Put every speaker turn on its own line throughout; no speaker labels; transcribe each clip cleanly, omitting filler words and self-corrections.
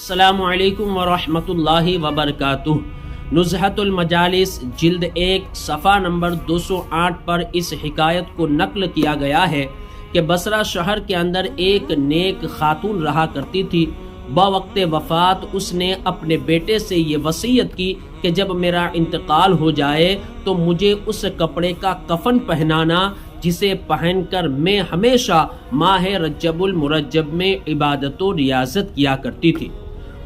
السلام علیکم ورحمۃ اللہ وبرکاتہ۔ نزہۃ المجالس جلد 1 صفحہ نمبر 208 پر اس حکایت کو نقل کیا گیا ہے کہ بصرہ شہر کے اندر ایک نیک خاتون رہا کرتی تھی۔ بوقت وفات اس نے اپنے بیٹے سے یہ وصیت کی کہ جب میرا انتقال ہو جائے تو مجھے اس کپڑے کا کفن پہنانا جسے پہن کر میں ہمیشہ ماہ رجب المرجب میں عبادت و ریاضت کیا کرتی تھی۔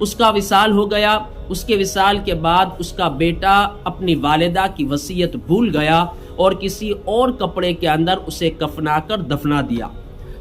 اس کا وصال ہو گیا۔ اس کے وصال کے بعد اس کا بیٹا اپنی والدہ کی وصیت بھول گیا اور کسی اور کپڑے کے اندر اسے کفنا کر دفنا دیا۔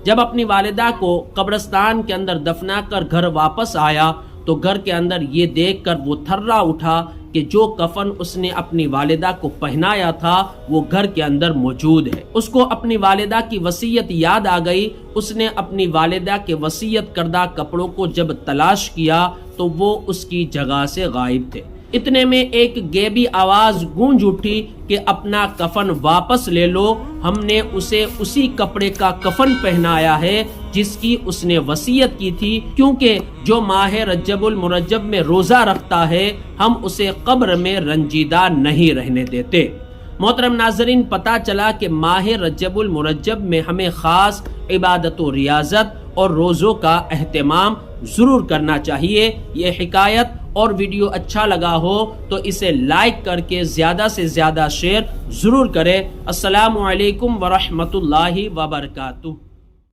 جب اپنی والدہ کو قبرستان کے اندر دفنا کر گھر واپس آیا تو گھر کے اندر یہ دیکھ کر وہ تھرا اٹھا کہ جو کفن اس نے اپنی والدہ کو پہنایا تھا وہ گھر کے اندر موجود ہے۔ اس کو اپنی والدہ کی وصیت یاد آ گئی۔ اس نے اپنی والدہ کے وصیت کردہ کپڑوں کو جب تلاش کیا تو وہ اس کی جگہ سے غائب تھے۔ اتنے میں ایک غیبی آواز گونج اٹھی کہ اپنا کفن واپس لے لو، ہم نے اسے اسی کپڑے کا کفن پہنایا ہے جس کی اس نے وصیت کی تھی، کیونکہ جو ماہ رجب المرجب میں روزہ رکھتا ہے ہم اسے قبر میں رنجیدہ نہیں رہنے دیتے۔ محترم ناظرین، پتہ چلا کہ ماہ رجب المرجب میں ہمیں خاص عبادت و ریاضت اور روزوں کا اہتمام ضرور کرنا چاہیے۔ یہ حکایت اور ویڈیو اچھا لگا ہو تو اسے لائک کر کے زیادہ سے زیادہ شیئر ضرور کریں۔ السلام علیکم ورحمۃ اللہ وبرکاتہ۔